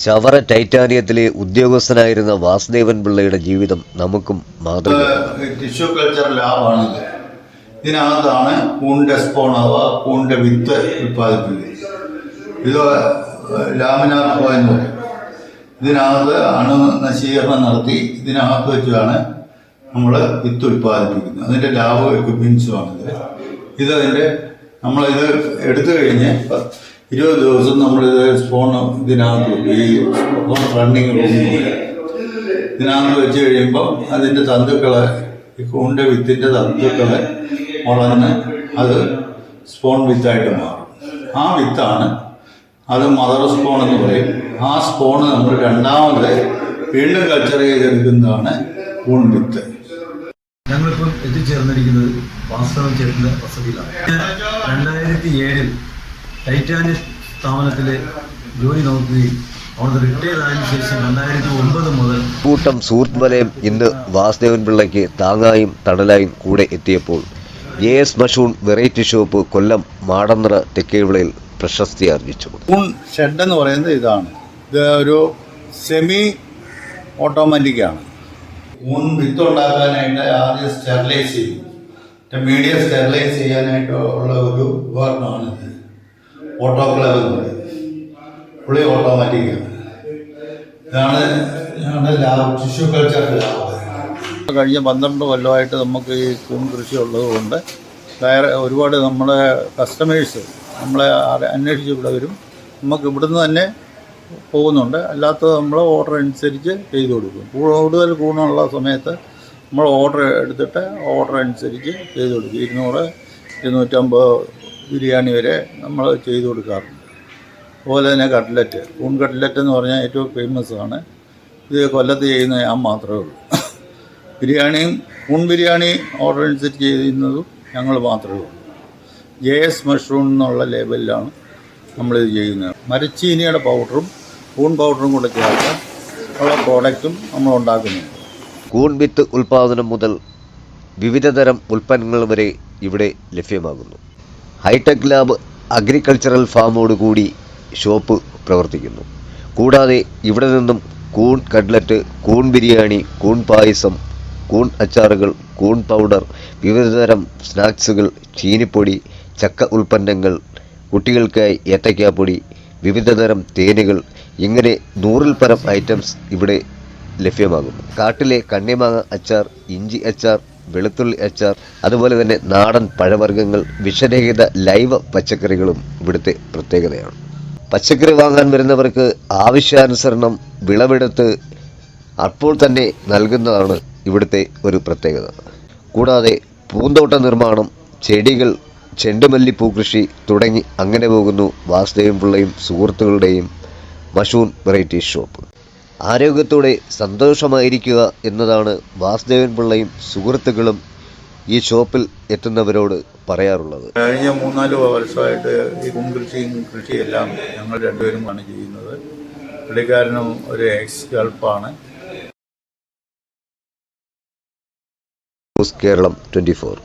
ചവറ ടൈറ്റാനിയത്തിലെ ഉദ്യോഗസ്ഥനായിരുന്ന വാസുദേവൻ പിള്ളയുടെ ജീവിതം നമുക്കും മാതൃകയാണ്. ടിഷ്യൂ കൾച്ചർ ലാബാണിത്. ഇതിനകത്താണ് കൂണിൻ്റെ സ്പോൺ അഥവാ കൂണിൻ്റെ വിത്ത് ഉൽപ്പാദിപ്പിക്കുന്നത്. ഇത് ലാമിനാർ ഫ്ലോ എന്ന് പറയും. ഇതിനകത്ത് അണു നശീകരണം നടത്തി ഇതിനകത്ത് വെച്ചാണ് നമ്മൾ വിത്ത് ഉൽപ്പാദിപ്പിക്കുന്നത്. അതിൻ്റെ ലാബ് എക്യുപ്മെൻസുമാണിത്. ഇതിൻ്റെ നമ്മളിത് എടുത്തു കഴിഞ്ഞ് 20 ദിവസം നമ്മളിത് സ്പോൺ ഇതിനകത്ത് ഈ റണ്ണിങ് റൂമിൽ ഇതിനകത്ത് വെച്ച് കഴിയുമ്പോൾ അതിൻ്റെ തന്തുക്കളെ ഈ കൂണിൻ്റെ വിത്തിൻ്റെ തന്തുക്കളെ വളർന്ന് അത് സ്പോൺ വിത്തായിട്ട് മാറും. ആ വിത്താണ് അത് മദർ സ്പോൺ എന്ന് പറയും. ആ സ്പോണ് നമ്മൾ രണ്ടാമത് വീണ്ടും കൾച്ചർ ചെയ്തെടുക്കുന്നതാണ് കൂൺ വിത്ത്. ഞങ്ങളിപ്പോൾ എത്തിച്ചേർന്നിരിക്കുന്നത് വാസ്തവം ചേർന്ന വസതിയിലാണ്. 2007 ടൈറ്റാനിക് സ്ഥാപനത്തിലെ ജോലി നോക്കുകയും അവിടുന്ന് റിട്ടയർ ആയതിനു ശേഷം 2009 മുതൽ കൂട്ടം സുഹൃത്ത് വലയം ഇന്ന് വാസുദേവൻ പിള്ളയ്ക്ക് താങ്ങായും തണലായും കൂടെ എത്തിയപ്പോൾ AS മഷൂൺ വെറൈറ്റി ഷോപ്പ് കൊല്ലം മാടന്തറ തെക്കേവിളയിൽ പ്രശസ്തി ആർജിച്ചു. കൂൺ ഷെഡ് എന്ന് പറയുന്നത് ഇതാണ്. ഇത് ഒരു സെമി ഓട്ടോമാറ്റിക്കാണ്. കൂൺ വിത്ത് ഉണ്ടാക്കാനായിട്ട് ആദ്യം സ്റ്റെറിലൈസ് ചെയ്യും. മീഡിയം സ്റ്റെറിലൈസ് ചെയ്യാനായിട്ട് ഉള്ള ഒരു ഉപകരണമാണിത്. ഓട്ടോക്ലേവ് എന്ന് പറയും. ഫുള്ളി ഓട്ടോമാറ്റിക്കാണ്. ഇതാണ് ഞങ്ങളുടെ ലാബ്, ടിഷ്യൂ കൾച്ചർ ലാബ്. കഴിഞ്ഞ 12 കൊല്ലമായിട്ട് നമുക്ക് ഈ കൂൺ കൃഷി ഉള്ളതുകൊണ്ട് വേറെ ഒരുപാട് നമ്മുടെ കസ്റ്റമേഴ്സ് നമ്മളെ അന്വേഷിച്ച് ഇവിടെ വരും. നമുക്ക് ഇവിടുന്ന് തന്നെ പോകുന്നുണ്ട്. അല്ലാത്തത് നമ്മൾ ഓർഡർ അനുസരിച്ച് ചെയ്തു കൊടുക്കും. കൂടുതൽ കൂണുള്ള സമയത്ത് നമ്മൾ ഓർഡർ എടുത്തിട്ട് ഓർഡർ അനുസരിച്ച് ചെയ്തു കൊടുക്കും. 200, 250 ബിരിയാണി വരെ നമ്മൾ ചെയ്തു കൊടുക്കാറുണ്ട്. അതുപോലെ തന്നെ കട്ട്ലറ്റ്, കൂൺ കട്ട്ലറ്റ് എന്ന് പറഞ്ഞാൽ ഏറ്റവും ഫേമസ് ആണ്. ഇത് കൊല്ലത്ത് ചെയ്യുന്ന ഞാൻ മാത്രമേ ഉള്ളൂ. ബിരിയാണിയും കൂൺ ബിരിയാണി ഓർഡർ അനുസരിച്ച് ചെയ്യുന്നതും ഞങ്ങൾ മാത്രമേ ഉള്ളൂ. AS മഷ്റൂം എന്നുള്ള ലേബലിലാണ് നമ്മളിത് ചെയ്യുന്നത്. മരച്ചീനിയുടെ പൗഡറും കൂൺ പൗഡറും കൂടെ ചേർത്ത് ഉള്ള പ്രോഡക്റ്റും നമ്മൾ ഉണ്ടാക്കുന്നുണ്ട്. കൂൺ വിത്ത് ഉൽപ്പാദനം മുതൽ വിവിധതരം ഉൽപ്പന്നങ്ങൾ വരെ ഇവിടെ ലഭ്യമാകുന്നു. ഹൈടെക് ലാബ് അഗ്രികൾച്ചറൽ ഫാമോടുകൂടി ഷോപ്പ് പ്രവർത്തിക്കുന്നു. കൂടാതെ ഇവിടെ നിന്നും കൂൺ കട്ട്ലറ്റ്, കൂൺ ബിരിയാണി, കൂൺ പായസം, കൂൺ അച്ചാറുകൾ, കൂൺ പൗഡർ, വിവിധതരം സ്നാക്സുകൾ, ചീനിപ്പൊടി, ചക്ക ഉൽപ്പന്നങ്ങൾ, കുട്ടികൾക്കായി ഏത്തയ്ക്കാപ്പൊടി, വിവിധതരം തേനുകൾ, ഇങ്ങനെ 100ൽ പരം ഐറ്റംസ് ഇവിടെ ലഭ്യമാകുന്നു. കാട്ടിലെ കണ്ണിമാങ്ങ അച്ചാർ, ഇഞ്ചി അച്ചാർ, വെളുത്തുള്ളി അച്ചാർ, അതുപോലെ തന്നെ നാടൻ പഴവർഗ്ഗങ്ങൾ, വിഷരഹിത ലൈവ് പച്ചക്കറികളും ഇവിടുത്തെ പ്രത്യേകതയാണ്. പച്ചക്കറി വാങ്ങാൻ വരുന്നവർക്ക് ആവശ്യാനുസരണം വിളവെടുത്ത് അപ്പോൾ തന്നെ നൽകുന്നതാണ് ഇവിടുത്തെ ഒരു പ്രത്യേകത. കൂടാതെ പൂന്തോട്ട നിർമ്മാണം, ചെടികൾ, ചെണ്ടുമല്ലിപ്പൂ കൃഷി തുടങ്ങി അങ്ങനെ പോകുന്നു വാസുദേവൻ പിള്ളയും സുഹൃത്തുക്കളുടെയും മഷൂൺ വെറൈറ്റി ഷോപ്പ്. ആരോഗ്യത്തോടെ സന്തോഷമായിരിക്കുക എന്നതാണ് വാസുദേവൻ പിള്ളയും സുഹൃത്തുക്കളും ഈ ഷോപ്പിൽ എത്തുന്നവരോട് പറയാറുള്ളത്. കഴിഞ്ഞ 3-4 വർഷമായിട്ട് ഈ കൂൺ കൃഷിയെല്ലാം ഞങ്ങൾ രണ്ടുപേരുമാണ് ചെയ്യുന്നത്. പുള്ളിക്കാരനും ഒരു എക്സ് ഗൾഫാണ്. കേരളം 24.